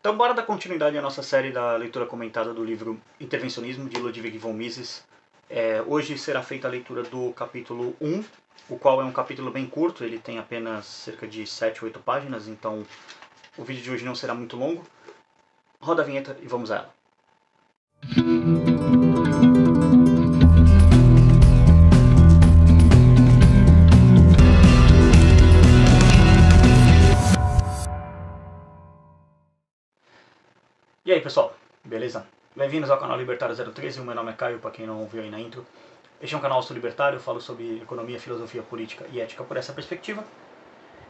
Então bora dar continuidade à nossa série da leitura comentada do livro Intervencionismo, de Ludwig von Mises. Hoje será feita a leitura do capítulo 1, o qual é um capítulo bem curto, ele tem apenas cerca de 7 ou 8 páginas, então o vídeo de hoje não será muito longo. Roda a vinheta e vamos a ela. E aí pessoal, beleza? Bem-vindos ao canal Libertário 013, o meu nome é Caio, para quem não viu aí na intro. Este é um canal libertário, eu falo sobre economia, filosofia, política e ética por essa perspectiva.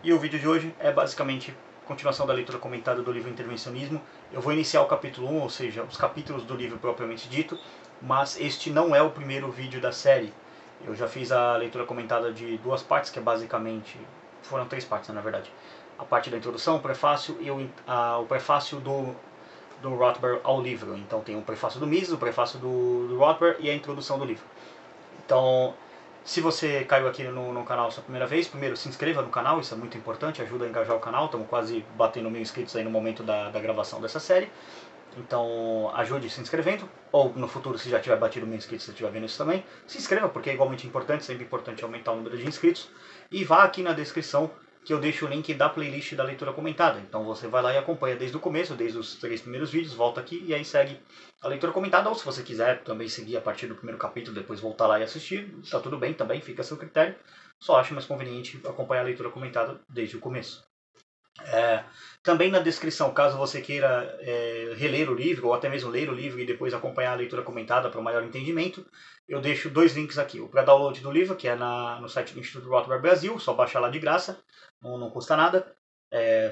E o vídeo de hoje é basicamente continuação da leitura comentada do livro Intervencionismo. Eu vou iniciar o capítulo 1, ou seja, os capítulos do livro propriamente dito, mas este não é o primeiro vídeo da série. Eu já fiz a leitura comentada de duas partes, que é basicamente... foram 3 partes, na verdade. A parte da introdução, o prefácio e o prefácio do Rothbard ao livro. Então tem o prefácio do Mises, o prefácio do Rothbard e a introdução do livro. Então, se você caiu aqui no canal sua primeira vez, primeiro se inscreva no canal, isso é muito importante, ajuda a engajar o canal, estamos quase batendo 1000 inscritos aí no momento da gravação dessa série. Então ajude se inscrevendo, ou no futuro se já tiver batido 1000 inscritos, se estiver vendo isso também, se inscreva porque é igualmente importante, sempre importante aumentar o número de inscritos. E vá aqui na descrição que eu deixo o link da playlist da leitura comentada. Então você vai lá e acompanha desde o começo, desde os 3 primeiros vídeos, volta aqui e aí segue a leitura comentada. Ou se você quiser também seguir a partir do primeiro capítulo, depois voltar lá e assistir, tá tudo bem também, fica a seu critério. Só acho mais conveniente acompanhar a leitura comentada desde o começo. Também na descrição, caso você queira reler o livro, ou até mesmo ler o livro e depois acompanhar a leitura comentada para um maior entendimento, eu deixo 2 links aqui. O para download do livro, que é no site do Instituto Rothbard Brasil, só baixar lá de graça, não custa nada,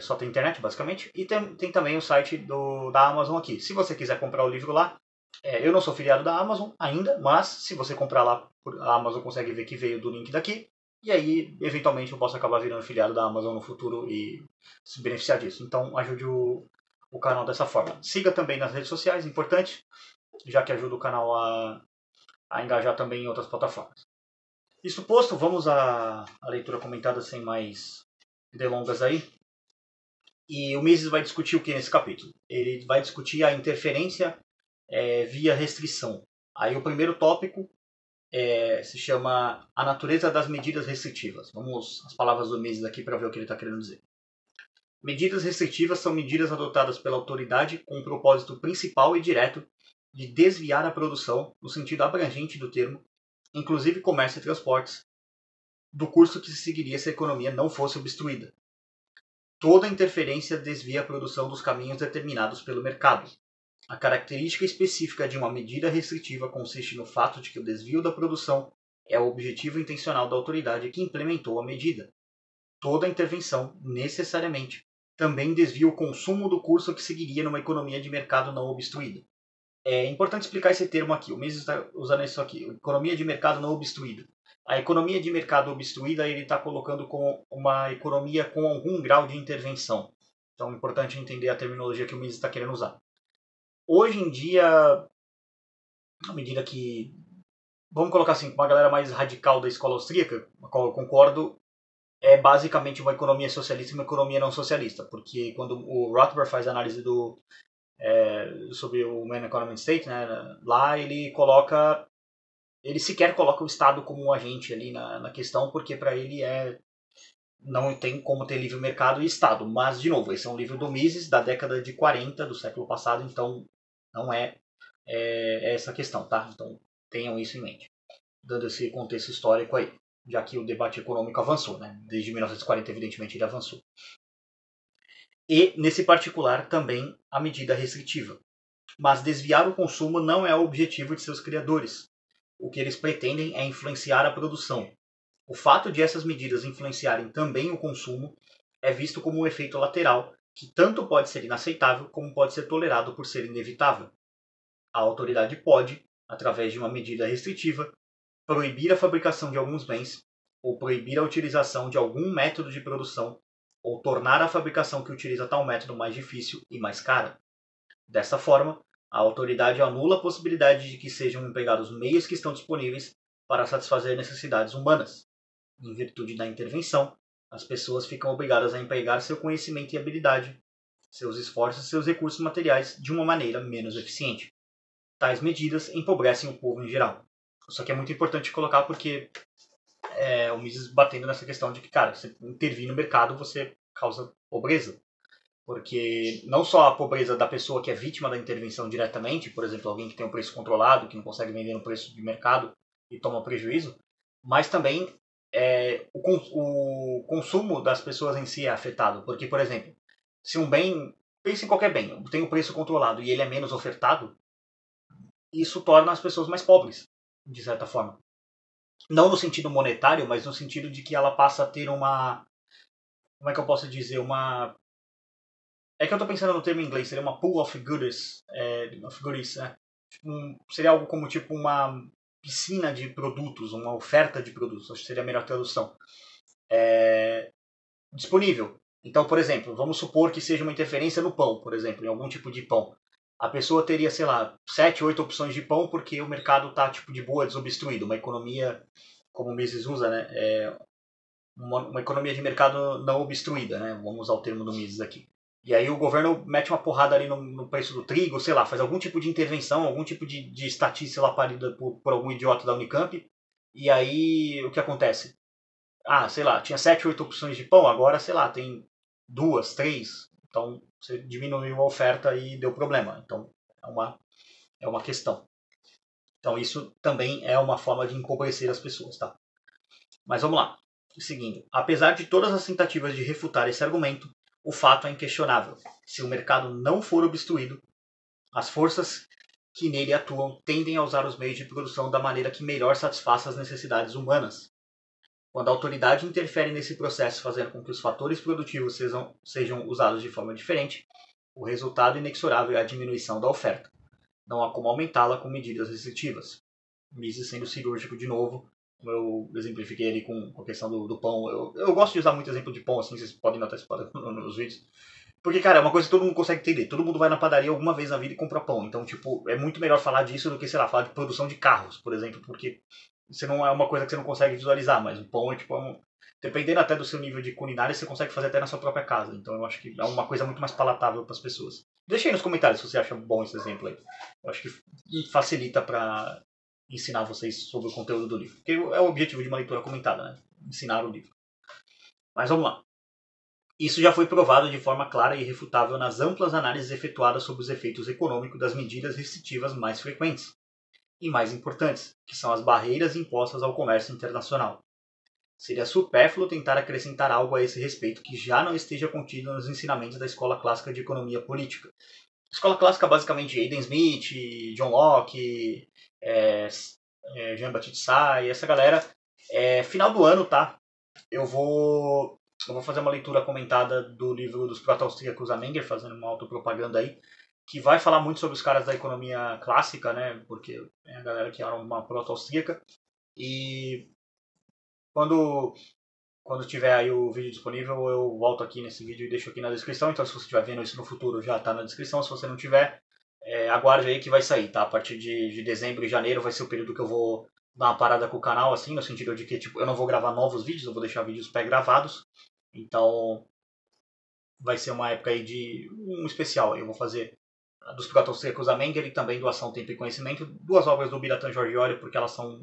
só tem internet basicamente. E tem também o site da Amazon aqui. Se você quiser comprar o livro lá, eu não sou filiado da Amazon ainda, mas se você comprar lá, a Amazon consegue ver que veio do link daqui. E aí, eventualmente, eu posso acabar virando filiado da Amazon no futuro e se beneficiar disso. Então, ajude o canal dessa forma. Siga também nas redes sociais, importante, já que ajuda o canal a engajar também em outras plataformas. Isso posto, vamos à leitura comentada sem mais delongas aí. E o Mises vai discutir o que nesse capítulo? Ele vai discutir a interferência via restrição. Aí o primeiro tópico se chama A Natureza das Medidas Restritivas. Vamos às palavras do Mises aqui para ver o que ele está querendo dizer. Medidas restritivas são medidas adotadas pela autoridade com o propósito principal e direto de desviar a produção, no sentido abrangente do termo, inclusive comércio e transportes, do curso que se seguiria se a economia não fosse obstruída. Toda interferência desvia a produção dos caminhos determinados pelo mercado. A característica específica de uma medida restritiva consiste no fato de que o desvio da produção é o objetivo intencional da autoridade que implementou a medida. Toda intervenção, necessariamente, também desvia o consumo do curso que seguiria numa economia de mercado não obstruída. É importante explicar esse termo aqui. O Mises está usando isso aqui, economia de mercado não obstruída. A economia de mercado obstruída ele está colocando como uma economia com algum grau de intervenção. Então é importante entender a terminologia que o Mises está querendo usar. Hoje em dia, à medida que, vamos colocar assim, uma galera mais radical da escola austríaca, com a qual eu concordo, é basicamente uma economia socialista e uma economia não socialista, porque quando o Rothbard faz a análise sobre o Man Economy and State, né, lá ele sequer coloca o Estado como um agente ali na questão, porque para ele não tem como ter livre mercado e Estado. Mas, de novo, esse é um livro do Mises, da década de 40 do século passado, então não é essa questão, tá? Então tenham isso em mente, dando esse contexto histórico aí, já que o debate econômico avançou, né? Desde 1940, evidentemente, ele avançou. E, nesse particular, também a medida restritiva. Mas desviar o consumo não é o objetivo de seus criadores. O que eles pretendem é influenciar a produção. O fato de essas medidas influenciarem também o consumo é visto como um efeito lateral que tanto pode ser inaceitável como pode ser tolerado por ser inevitável. A autoridade pode, através de uma medida restritiva, proibir a fabricação de alguns bens, ou proibir a utilização de algum método de produção, ou tornar a fabricação que utiliza tal método mais difícil e mais cara. Dessa forma, a autoridade anula a possibilidade de que sejam empregados meios que estão disponíveis para satisfazer necessidades humanas. Em virtude da intervenção, as pessoas ficam obrigadas a empregar seu conhecimento e habilidade, seus esforços e seus recursos materiais de uma maneira menos eficiente. Tais medidas empobrecem o povo em geral. Isso aqui é muito importante colocar porque o Mises batendo nessa questão de que, cara, você intervir no mercado, você causa pobreza. Porque não só a pobreza da pessoa que é vítima da intervenção diretamente, por exemplo, alguém que tem um preço controlado, que não consegue vender no preço de mercado e toma prejuízo, mas também o consumo das pessoas em si é afetado. Porque, por exemplo, se um bem, pense em qualquer bem, tem um preço controlado e ele é menos ofertado, isso torna as pessoas mais pobres, de certa forma. Não no sentido monetário, mas no sentido de que ela passa a ter uma... Como é que eu posso dizer? É que eu estou pensando no termo em inglês, seria uma pool of goodies, né? Seria algo como tipo uma piscina de produtos, uma oferta de produtos, acho que seria a melhor tradução. Disponível. Então, por exemplo, vamos supor que seja uma interferência no pão, por exemplo, em algum tipo de pão. A pessoa teria, sei lá, 7, 8 opções de pão porque o mercado está tipo, de boa, desobstruído. Uma economia, como o Mises usa, né? Uma economia de mercado não obstruída, né? Vamos usar o termo do Mises aqui. E aí o governo mete uma porrada ali no preço do trigo, sei lá, faz algum tipo de intervenção, algum tipo de estatística lá parida por algum idiota da Unicamp. E aí o que acontece? Sei lá, tinha 7, 8 opções de pão, agora, sei lá, tem 2, 3. Então você diminuiu a oferta e deu problema. Então é uma questão. Então isso também é uma forma de empobrecer as pessoas, tá? Mas vamos lá. Seguindo. Apesar de todas as tentativas de refutar esse argumento, o fato é inquestionável. Se o mercado não for obstruído, as forças que nele atuam tendem a usar os meios de produção da maneira que melhor satisfaça as necessidades humanas. Quando a autoridade interfere nesse processo, fazendo com que os fatores produtivos sejam usados de forma diferente, o resultado inexorável é a diminuição da oferta. Não há como aumentá-la com medidas restritivas. Mises sendo cirúrgico de novo, como eu exemplifiquei ali com a questão do pão. Eu gosto de usar muito exemplo de pão, assim, vocês podem notar isso nos vídeos. Porque, cara, é uma coisa que todo mundo consegue entender. Todo mundo vai na padaria alguma vez na vida e compra pão. Então, tipo, é muito melhor falar disso do que, sei lá, falar de produção de carros, por exemplo. Porque você não é uma coisa que você não consegue visualizar, mas o pão é, tipo, dependendo até do seu nível de culinária, você consegue fazer até na sua própria casa. Então, eu acho que é uma coisa muito mais palatável para as pessoas. Deixa aí nos comentários se você acha bom esse exemplo aí. Eu acho que facilita para ensinar vocês sobre o conteúdo do livro. Porque é o objetivo de uma leitura comentada, né? Ensinar o livro. Mas vamos lá. Isso já foi provado de forma clara e irrefutável nas amplas análises efetuadas sobre os efeitos econômicos das medidas restritivas mais frequentes e mais importantes, que são as barreiras impostas ao comércio internacional. Seria supérfluo tentar acrescentar algo a esse respeito que já não esteja contido nos ensinamentos da Escola Clássica de Economia Política. Escola Clássica, basicamente, Adam Smith, John Locke, Jean-Baptiste Say, essa galera. Final do ano, tá? Eu vou fazer uma leitura comentada do livro dos proto-austríacos a Menger, fazendo uma autopropaganda aí, que vai falar muito sobre os caras da economia clássica, né? Porque é a galera que era uma proto-austríaca. E quando tiver aí o vídeo disponível, eu volto aqui nesse vídeo e deixo aqui na descrição. Então, se você estiver vendo isso no futuro, já está na descrição. Se você não tiver, aguarde aí que vai sair, tá? A partir de dezembro e janeiro vai ser o período que eu vou dar uma parada com o canal, assim, no sentido de que tipo, eu não vou gravar novos vídeos, eu vou deixar vídeos pré-gravados. Então, vai ser uma época aí de um especial. Eu vou fazer dos proto-austríacos a Menger e também do Ação, Tempo e Conhecimento, duas obras do Biratan Georgiori, porque elas são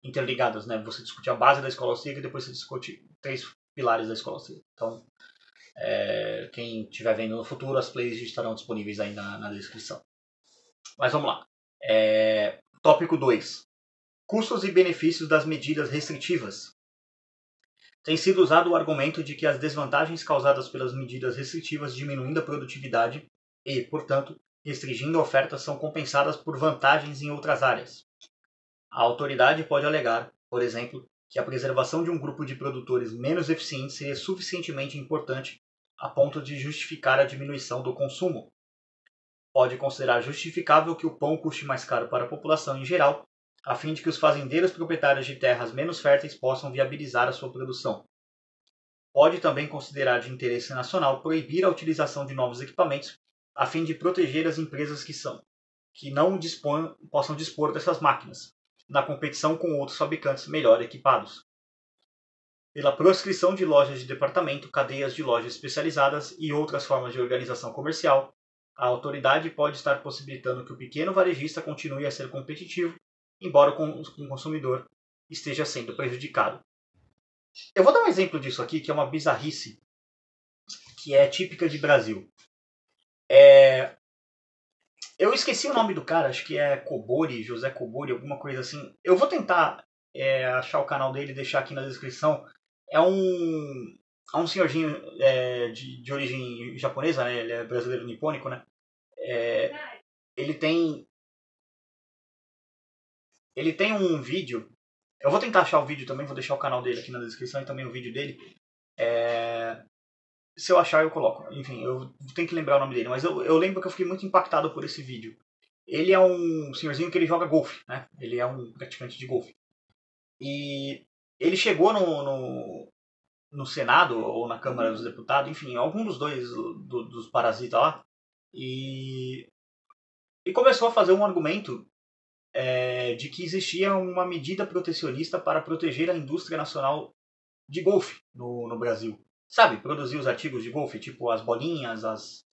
interligadas, né? Você discute a base da escola austríaca e depois você discute 3 pilares da escola austríaca. Então, quem estiver vendo no futuro, as playlists estarão disponíveis aí na descrição. Mas vamos lá. Tópico 2. Custos e benefícios das medidas restritivas. Tem sido usado o argumento de que as desvantagens causadas pelas medidas restritivas diminuindo a produtividade e, portanto, restringindo a oferta são compensadas por vantagens em outras áreas. A autoridade pode alegar, por exemplo, que a preservação de um grupo de produtores menos eficientes seria suficientemente importante a ponto de justificar a diminuição do consumo. Pode considerar justificável que o pão custe mais caro para a população em geral, a fim de que os fazendeiros proprietários de terras menos férteis possam viabilizar a sua produção. Pode também considerar de interesse nacional proibir a utilização de novos equipamentos, a fim de proteger as empresas que não possam dispor dessas máquinas, na competição com outros fabricantes melhor equipados. pela proscrição de lojas de departamento, cadeias de lojas especializadas e outras formas de organização comercial, a autoridade pode estar possibilitando que o pequeno varejista continue a ser competitivo, embora o consumidor esteja sendo prejudicado. Eu vou dar um exemplo disso aqui, que é uma bizarrice, que é típica de Brasil. Eu esqueci o nome do cara, acho que é Cobori, José Cobori, alguma coisa assim. Eu vou tentar achar o canal dele e deixar aqui na descrição. É um senhorzinho de origem japonesa, né? Ele é brasileiro nipônico, né? Ele tem um vídeo. Eu vou tentar achar o vídeo também, vou deixar o canal dele aqui na descrição e também o vídeo dele. Se eu achar, eu coloco. Enfim, eu tenho que lembrar o nome dele, mas eu lembro que eu fiquei muito impactado por esse vídeo. Ele é um senhorzinho que ele joga golfe, né? Ele é um praticante de golfe. E ele chegou no Senado ou na Câmara dos Deputados, enfim, algum dos dois dos parasitas lá, e começou a fazer um argumento de que existia uma medida protecionista para proteger a indústria nacional de golfe no Brasil. Sabe, produzir os artigos de golfe, tipo as bolinhas, as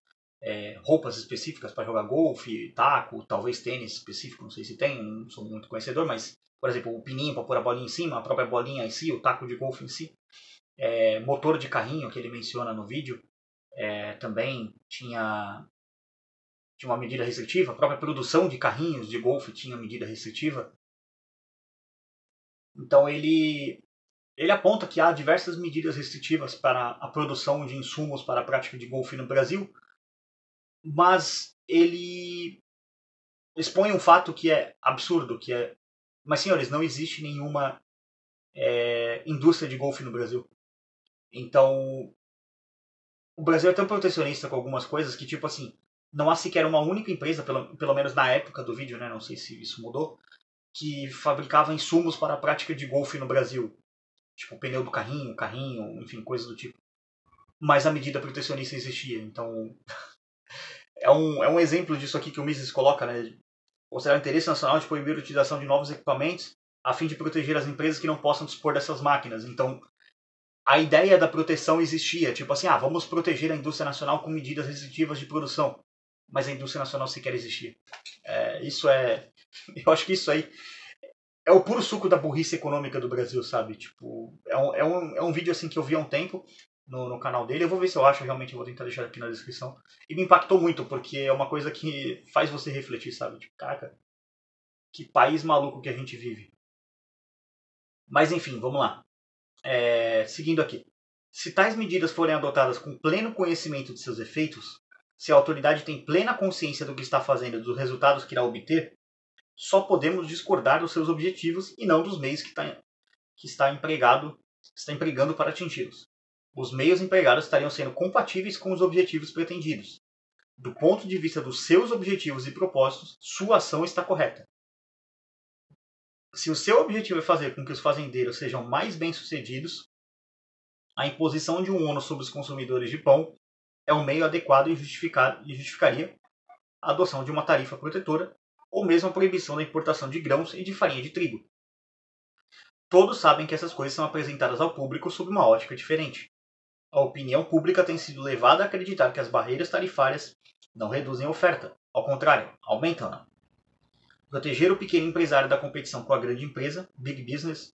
roupas específicas para jogar golfe, taco, talvez tênis específico, não sei se tem, não sou muito conhecedor, mas, por exemplo, o pininho para pôr a bolinha em cima, a própria bolinha em si, o taco de golfe em si, motor de carrinho que ele menciona no vídeo, também tinha uma medida restritiva, a própria produção de carrinhos de golfe tinha medida restritiva. Então ele aponta que há diversas medidas restritivas para a produção de insumos para a prática de golfe no Brasil, mas ele expõe um fato que é absurdo, que é, mas senhores, não existe nenhuma indústria de golfe no Brasil. Então, o Brasil é tão protecionista com algumas coisas que, tipo assim, não há sequer uma única empresa, pelo menos na época do vídeo, né, não sei se isso mudou, que fabricava insumos para a prática de golfe no Brasil. Tipo, o pneu do carrinho, enfim, coisas do tipo. Mas a medida protecionista existia. Então, é um exemplo disso aqui que o Mises coloca, né? Considerar o interesse nacional de proibir a utilização de novos equipamentos a fim de proteger as empresas que não possam dispor dessas máquinas. Então, a ideia da proteção existia. Tipo assim, vamos proteger a indústria nacional com medidas restritivas de produção. Mas a indústria nacional sequer existia. Eu acho que isso aí é o puro suco da burrice econômica do Brasil, sabe? Tipo, é um vídeo assim que eu vi há um tempo no canal dele. Eu vou ver se eu acho, realmente eu vou tentar deixar aqui na descrição. E me impactou muito, porque é uma coisa que faz você refletir, sabe? Tipo, caraca, que país maluco que a gente vive. Mas enfim, vamos lá. Seguindo aqui. Se tais medidas forem adotadas com pleno conhecimento de seus efeitos, se a autoridade tem plena consciência do que está fazendo e dos resultados que irá obter, só podemos discordar dos seus objetivos e não dos meios que está empregando para atingi-los. Os meios empregados estariam sendo compatíveis com os objetivos pretendidos. Do ponto de vista dos seus objetivos e propósitos, sua ação está correta. Se o seu objetivo é fazer com que os fazendeiros sejam mais bem-sucedidos, a imposição de um ônus sobre os consumidores de pão é um meio adequado e justificaria a adoção de uma tarifa protetora ou mesmo a proibição da importação de grãos e de farinha de trigo. Todos sabem que essas coisas são apresentadas ao público sob uma ótica diferente. A opinião pública tem sido levada a acreditar que as barreiras tarifárias não reduzem a oferta, ao contrário, aumentam-na. Proteger o pequeno empresário da competição com a grande empresa, Big Business.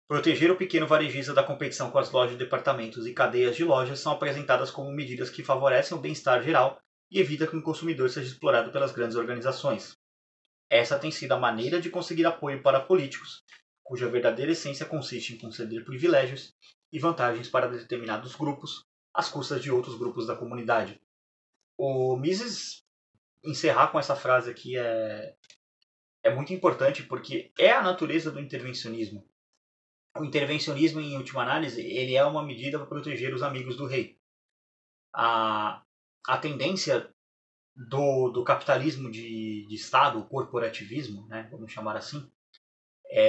Proteger o pequeno varejista da competição com as lojas de departamentos e cadeias de lojas são apresentadas como medidas que favorecem o bem-estar geral e evitam que o consumidor seja explorado pelas grandes organizações. Essa tem sido a maneira de conseguir apoio para políticos, cuja verdadeira essência consiste em conceder privilégios e vantagens para determinados grupos, às custas de outros grupos da comunidade. O Mises encerrar com essa frase aqui é muito importante, porque é a natureza do intervencionismo. O intervencionismo, em última análise, ele é uma medida para proteger os amigos do rei. A tendência do capitalismo de Estado, o corporativismo, né, vamos chamar assim,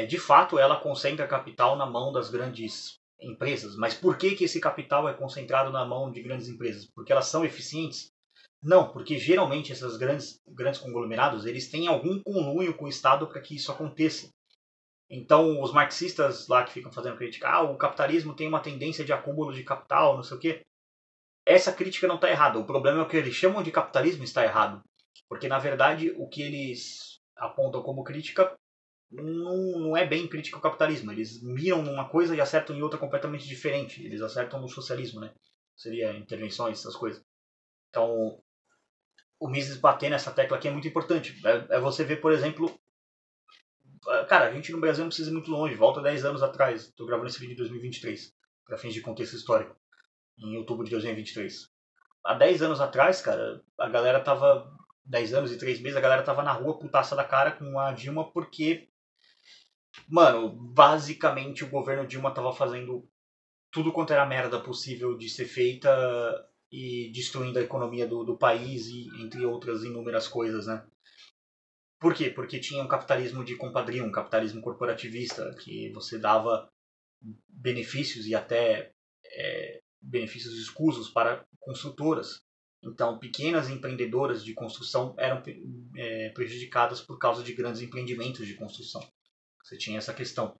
de fato ela concentra capital na mão das grandes empresas. Mas por que esse capital é concentrado na mão de grandes empresas? Porque elas são eficientes? Não, porque geralmente esses grandes conglomerados eles têm algum conluio com o Estado para que isso aconteça. Então, os marxistas lá que ficam fazendo crítica, o capitalismo tem uma tendência de acúmulo de capital, não sei o quê. Essa crítica não está errada. O problema é o que eles chamam de capitalismo está errado. Porque, na verdade, o que eles apontam como crítica não é bem crítica ao capitalismo. Eles miram numa coisa e acertam em outra completamente diferente. Eles acertam no socialismo, né? Seria intervenções, essas coisas. Então, o Mises bater nessa tecla aqui é muito importante. É você ver, por exemplo... Cara, a gente no Brasil não precisa ir muito longe. Volta 10 anos atrás. Estou gravando esse vídeo em 2023. Para fins de contexto histórico. Em outubro de 2023. Há 10 anos atrás, cara, a galera tava... 10 anos e 3 meses, a galera tava na rua putaça da cara com a Dilma porque... Mano, basicamente o governo Dilma tava fazendo tudo quanto era merda possível de ser feita e destruindo a economia do país e entre outras inúmeras coisas, né? Por quê? Porque tinha um capitalismo de compadrio, um capitalismo corporativista, que você dava benefícios e até benefícios escusos para construtoras. Então, pequenas empreendedoras de construção eram prejudicadas por causa de grandes empreendimentos de construção. Você tinha essa questão.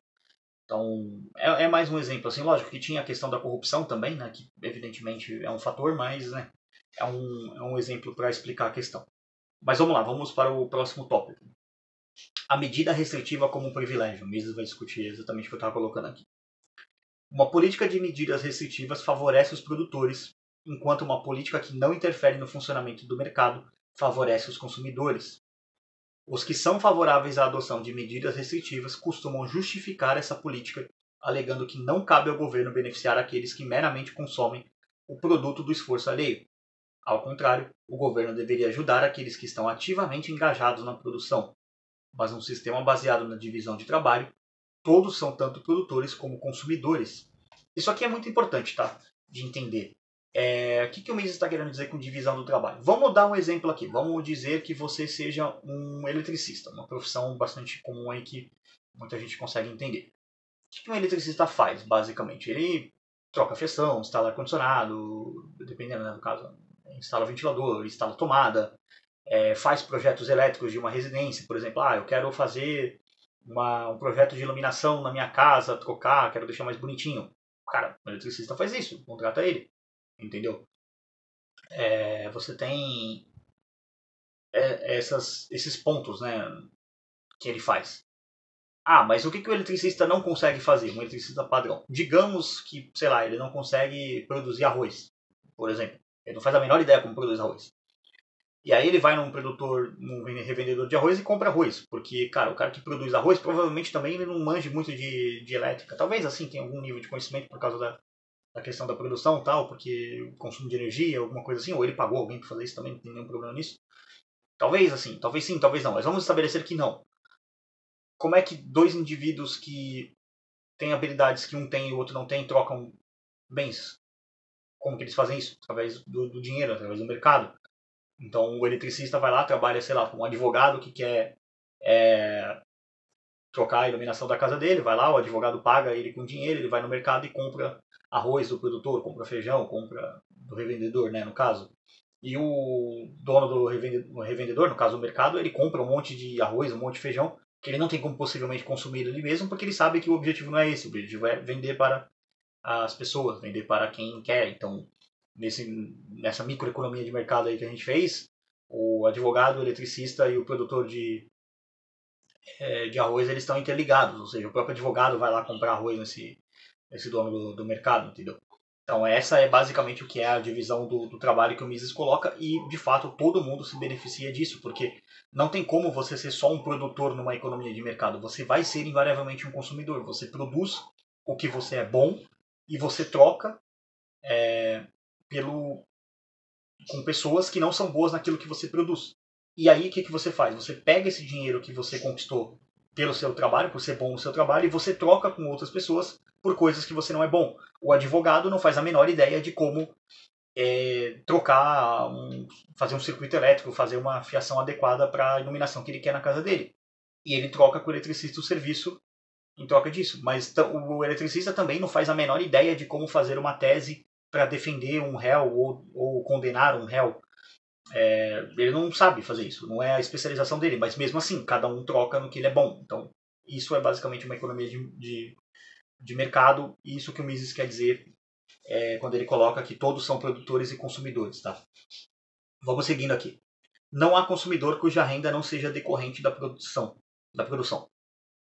Então, é mais um exemplo. Assim, lógico que tinha a questão da corrupção também, né, que evidentemente é um fator, mas né, é um exemplo para explicar a questão. Mas vamos lá, vamos para o próximo tópico. A medida restritiva como um privilégio. O Mises vai discutir exatamente o que eu estava colocando aqui. Uma política de medidas restritivas favorece os produtores, enquanto uma política que não interfere no funcionamento do mercado favorece os consumidores. Os que são favoráveis à adoção de medidas restritivas costumam justificar essa política, alegando que não cabe ao governo beneficiar aqueles que meramente consomem o produto do esforço alheio. Ao contrário, o governo deveria ajudar aqueles que estão ativamente engajados na produção. Mas num sistema baseado na divisão de trabalho, todos são tanto produtores como consumidores. Isso aqui é muito importante, tá? De entender. O que o Mises está querendo dizer com divisão do trabalho? Vamos dar um exemplo aqui. Vamos dizer que você seja um eletricista, uma profissão bastante comum aí que muita gente consegue entender. O que um eletricista faz, basicamente? Ele troca fiação, instala ar-condicionado, dependendo, né, do caso, instala ventilador, instala tomada, faz projetos elétricos de uma residência, por exemplo. Eu quero fazer um projeto de iluminação na minha casa, trocar, quero deixar mais bonitinho. Cara, o eletricista faz isso, contrata ele. Entendeu? Você tem esses pontos, né, que ele faz. Mas o que o eletricista não consegue fazer? Um eletricista padrão. Digamos que, sei lá, ele não consegue produzir arroz, por exemplo. Ele não faz a menor ideia como produzir arroz. E aí ele vai num revendedor de arroz e compra arroz. Porque, cara, o cara que produz arroz provavelmente também ele não manja muito de elétrica. Talvez assim tenha algum nível de conhecimento por causa da questão da produção e tal, porque consumo de energia, alguma coisa assim, ou ele pagou alguém para fazer isso também, não tem nenhum problema nisso. Talvez assim, talvez sim, talvez não, mas vamos estabelecer que não. Como é que dois indivíduos que têm habilidades que um tem e o outro não tem trocam bens? Como que eles fazem isso? Através do dinheiro, através do mercado. Então o eletricista vai lá, trabalha, sei lá, com um advogado que quer trocar a iluminação da casa dele, vai lá, o advogado paga ele com dinheiro, ele vai no mercado e compra arroz do produtor, compra feijão, compra do revendedor, né, no caso. E o dono do revendedor, no caso o mercado, ele compra um monte de arroz, um monte de feijão, que ele não tem como possivelmente consumir ele mesmo, porque ele sabe que o objetivo não é esse, o objetivo é vender para as pessoas, vender para quem quer. Então, nessa microeconomia de mercado aí que a gente fez, o advogado, o eletricista e o produtor de arroz, eles estão interligados, ou seja, o próprio advogado vai lá comprar arroz nesse dono do mercado, entendeu? Então essa é basicamente o que é a divisão do trabalho que o Mises coloca e, de fato, todo mundo se beneficia disso, porque não tem como você ser só um produtor numa economia de mercado, você vai ser invariavelmente um consumidor, você produz o que você é bom e você troca com pessoas que não são boas naquilo que você produz. E aí o que você faz? Você pega esse dinheiro que você conquistou pelo seu trabalho, por ser bom no seu trabalho, e você troca com outras pessoas por coisas que você não é bom. O advogado não faz a menor ideia de como trocar, fazer um circuito elétrico, fazer uma fiação adequada para a iluminação que ele quer na casa dele. E ele troca com o eletricista o serviço em troca disso. Mas o eletricista também não faz a menor ideia de como fazer uma tese para defender um réu ou condenar um réu. Ele não sabe fazer isso, não é a especialização dele, mas mesmo assim, cada um troca no que ele é bom. Então, Isso é basicamente uma economia de mercado, e isso que o Mises quer dizer quando ele coloca que todos são produtores e consumidores. Tá? Vamos seguindo aqui. Não há consumidor cuja renda não seja decorrente da produção.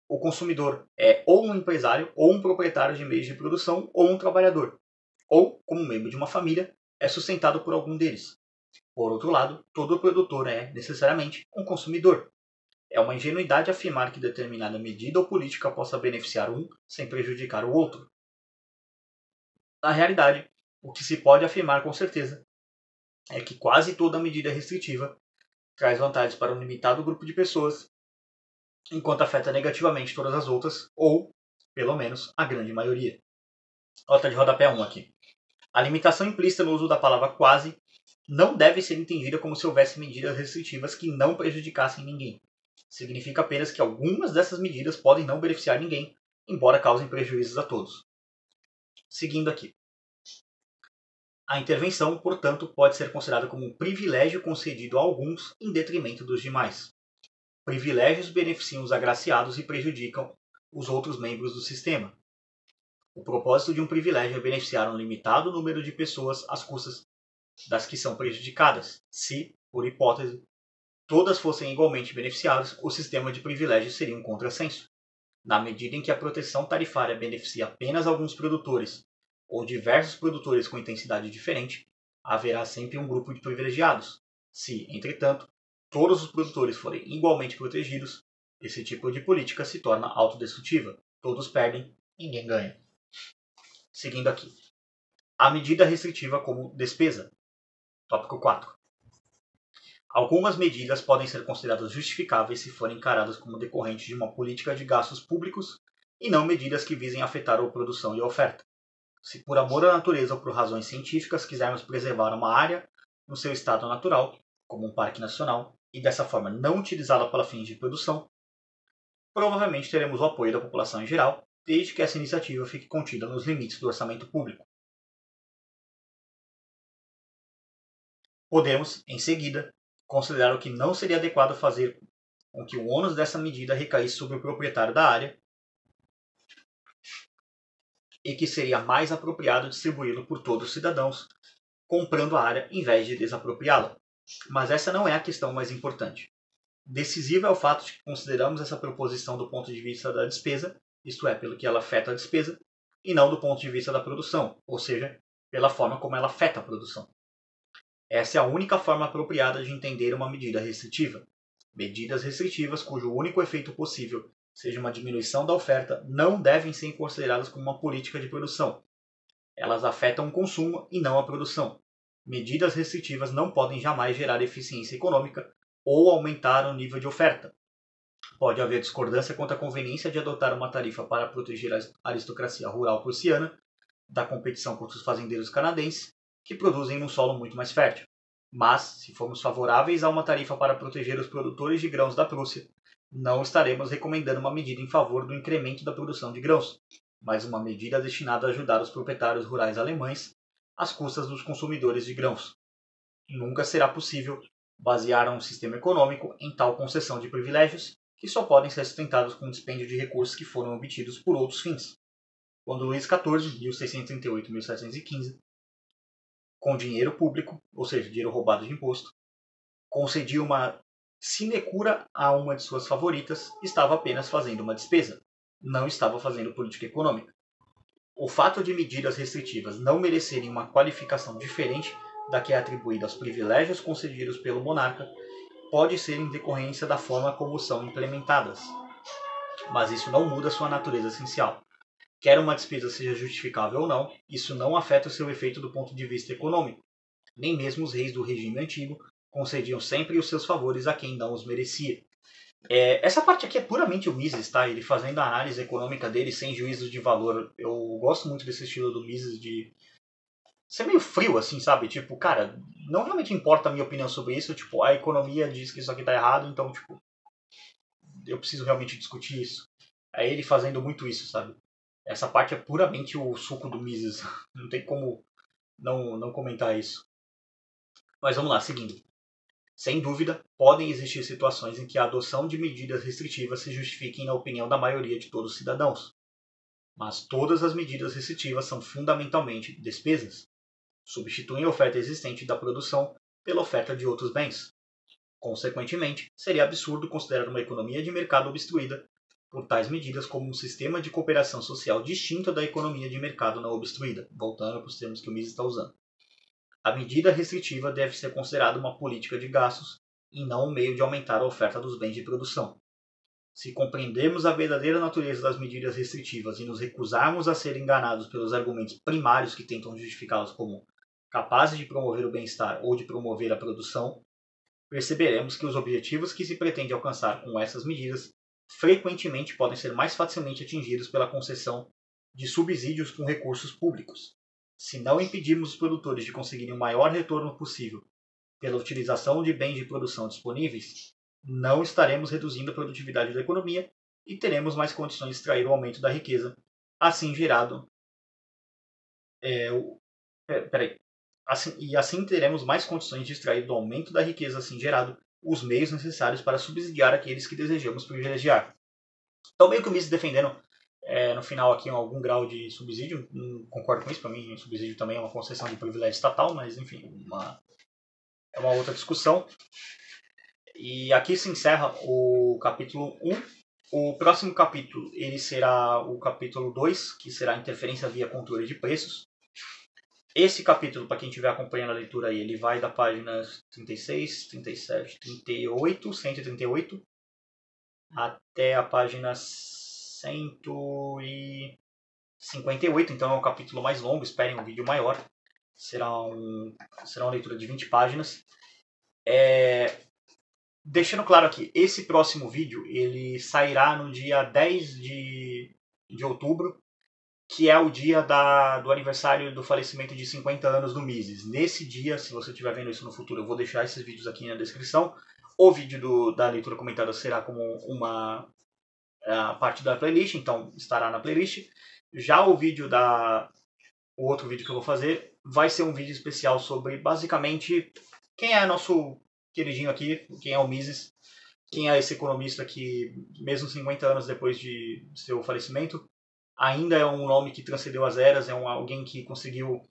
O consumidor é ou um empresário, ou um proprietário de meios de produção, ou um trabalhador. Ou, como membro de uma família, é sustentado por algum deles. Por outro lado, todo produtor é, necessariamente, um consumidor. É uma ingenuidade afirmar que determinada medida ou política possa beneficiar um sem prejudicar o outro. Na realidade, o que se pode afirmar com certeza é que quase toda medida restritiva traz vantagens para um limitado grupo de pessoas, enquanto afeta negativamente todas as outras, ou, pelo menos, a grande maioria. Nota de rodapé 1 aqui. A limitação implícita no uso da palavra quase não deve ser entendida como se houvesse medidas restritivas que não prejudicassem ninguém. Significa apenas que algumas dessas medidas podem não beneficiar ninguém, embora causem prejuízos a todos. Seguindo aqui. A intervenção, portanto, pode ser considerada como um privilégio concedido a alguns em detrimento dos demais. Privilégios beneficiam os agraciados e prejudicam os outros membros do sistema. O propósito de um privilégio é beneficiar um limitado número de pessoas às custas das que são prejudicadas. Se, por hipótese, todas fossem igualmente beneficiadas, o sistema de privilégios seria um contrassenso. Na medida em que a proteção tarifária beneficia apenas alguns produtores ou diversos produtores com intensidade diferente, haverá sempre um grupo de privilegiados. Se, entretanto, todos os produtores forem igualmente protegidos, esse tipo de política se torna autodestrutiva. Todos perdem, ninguém ganha. Seguindo aqui. A medida restritiva como despesa. Tópico 4. Algumas medidas podem ser consideradas justificáveis se forem encaradas como decorrentes de uma política de gastos públicos e não medidas que visem afetar a produção e a oferta. Se por amor à natureza ou por razões científicas quisermos preservar uma área no seu estado natural, como um parque nacional, e dessa forma não utilizá-la para fins de produção, provavelmente teremos o apoio da população em geral, desde que essa iniciativa fique contida nos limites do orçamento público. Podemos, em seguida, considerar o que não seria adequado fazer com que o ônus dessa medida recaísse sobre o proprietário da área e que seria mais apropriado distribuí-lo por todos os cidadãos, comprando a área em vez de desapropriá-la. Mas essa não é a questão mais importante. Decisivo é o fato de que consideramos essa proposição do ponto de vista da despesa, isto é, pelo que ela afeta a despesa, e não do ponto de vista da produção, ou seja, pela forma como ela afeta a produção. Essa é a única forma apropriada de entender uma medida restritiva. Medidas restritivas cujo único efeito possível seja uma diminuição da oferta não devem ser consideradas como uma política de produção. Elas afetam o consumo e não a produção. Medidas restritivas não podem jamais gerar eficiência econômica ou aumentar o nível de oferta. Pode haver discordância quanto à conveniência de adotar uma tarifa para proteger a aristocracia rural prussiana da competição contra os fazendeiros canadenses, que produzem num solo muito mais fértil. Mas, se formos favoráveis a uma tarifa para proteger os produtores de grãos da Prússia, não estaremos recomendando uma medida em favor do incremento da produção de grãos, mas uma medida destinada a ajudar os proprietários rurais alemães às custas dos consumidores de grãos. Nunca será possível basear um sistema econômico em tal concessão de privilégios, que só podem ser sustentados com o dispêndio de recursos que foram obtidos por outros fins. Quando Luís XIV, 1638-1715, com dinheiro público, ou seja, dinheiro roubado de imposto, concedia uma sinecura a uma de suas favoritas, estava apenas fazendo uma despesa, não estava fazendo política econômica. O fato de medidas restritivas não merecerem uma qualificação diferente da que é atribuída aos privilégios concedidos pelo monarca pode ser em decorrência da forma como são implementadas, mas isso não muda sua natureza essencial. Quer uma despesa seja justificável ou não, isso não afeta o seu efeito do ponto de vista econômico. Nem mesmo os reis do regime antigo concediam sempre os seus favores a quem não os merecia. Essa parte aqui é puramente o Mises, tá? Ele fazendo a análise econômica dele sem juízo de valor. Eu gosto muito desse estilo do Mises de ser meio frio, assim, sabe? Tipo, cara, não realmente importa a minha opinião sobre isso. Tipo, a economia diz que isso aqui tá errado, então, tipo, eu preciso realmente discutir isso. É ele fazendo muito isso, sabe? Essa parte é puramente o suco do Mises. Não tem como não comentar isso. Mas vamos lá, seguindo. Sem dúvida, podem existir situações em que a adoção de medidas restritivas se justifiquem na opinião da maioria de todos os cidadãos. Mas todas as medidas restritivas são fundamentalmente despesas. Substituem a oferta existente da produção pela oferta de outros bens. Consequentemente, seria absurdo considerar uma economia de mercado obstruída por tais medidas como um sistema de cooperação social distinto da economia de mercado não obstruída, voltando para os termos que o Mises está usando. A medida restritiva deve ser considerada uma política de gastos e não um meio de aumentar a oferta dos bens de produção. Se compreendermos a verdadeira natureza das medidas restritivas e nos recusarmos a ser enganados pelos argumentos primários que tentam justificá-las como capazes de promover o bem-estar ou de promover a produção, perceberemos que os objetivos que se pretende alcançar com essas medidas frequentemente podem ser mais facilmente atingidos pela concessão de subsídios com recursos públicos. Se não impedirmos os produtores de conseguirem o maior retorno possível pela utilização de bens de produção disponíveis, não estaremos reduzindo a produtividade da economia e teremos mais condições de extrair o aumento da riqueza assim gerado. Assim teremos mais condições de extrair do aumento da riqueza assim gerado os meios necessários para subsidiar aqueles que desejamos privilegiar. Então, meio que o Mises defendendo no final aqui algum grau de subsídio, não concordo com isso, para mim o subsídio também é uma concessão de privilégio estatal, mas enfim, é uma outra discussão. E aqui se encerra o capítulo 1. O próximo capítulo ele será o capítulo 2, que será interferência via controle de preços. Esse capítulo, para quem estiver acompanhando a leitura aí, ele vai da página 36, 37, 38, 138 até a página 158, então é um capítulo mais longo, esperem um vídeo maior. Será uma leitura de 20 páginas. Deixando claro aqui, esse próximo vídeo ele sairá no dia 10 de outubro, que é o dia do aniversário do falecimento de 50 anos do Mises. Nesse dia, se você estiver vendo isso no futuro, eu vou deixar esses vídeos aqui na descrição. O vídeo da leitura comentada será como uma parte da playlist, então estará na playlist. Já o outro vídeo que eu vou fazer vai ser um vídeo especial sobre, basicamente, quem é nosso queridinho aqui, quem é o Mises, quem é esse economista que, mesmo 50 anos depois de seu falecimento, ainda é um nome que transcendeu as eras, é alguém que conseguiu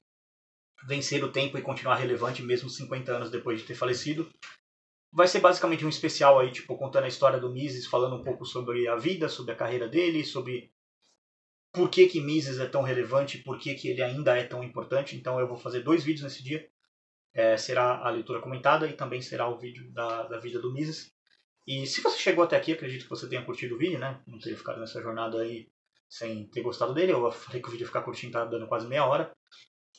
vencer o tempo e continuar relevante mesmo 50 anos depois de ter falecido. Vai ser basicamente um especial aí, tipo, contando a história do Mises, falando um pouco sobre a vida, sobre a carreira dele, sobre por que Mises é tão relevante, por que ele ainda é tão importante. Então eu vou fazer 2 vídeos nesse dia. Será a leitura comentada e também será o vídeo da vida do Mises. E se você chegou até aqui, acredito que você tenha curtido o vídeo, né? Não teria ficado nessa jornada aí sem ter gostado dele. Eu falei que o vídeo ia ficar curtinho, tá dando quase meia hora.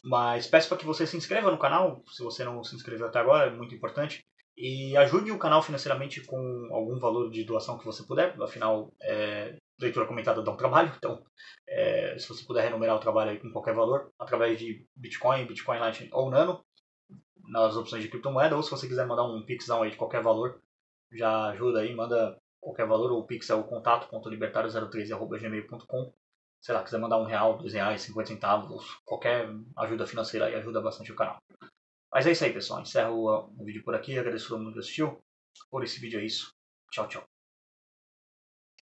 Mas peço para que você se inscreva no canal, se você não se inscreveu até agora, é muito importante. E ajude o canal financeiramente com algum valor de doação que você puder. Afinal, leitura comentada dá um trabalho. Então, se você puder remunerar o trabalho aí com qualquer valor, através de Bitcoin, Bitcoin Lite ou Nano, nas opções de criptomoeda, ou se você quiser mandar um pixão aí de qualquer valor, já ajuda aí, manda qualquer valor. O pix é o contato.libertario03@gmail.com. Sei lá, quiser mandar R$1, R$2, 50 centavos, qualquer ajuda financeira aí ajuda bastante o canal. Mas é isso aí, pessoal. Encerro o vídeo por aqui. Agradeço a todo mundo que assistiu. Por esse vídeo é isso. Tchau, tchau.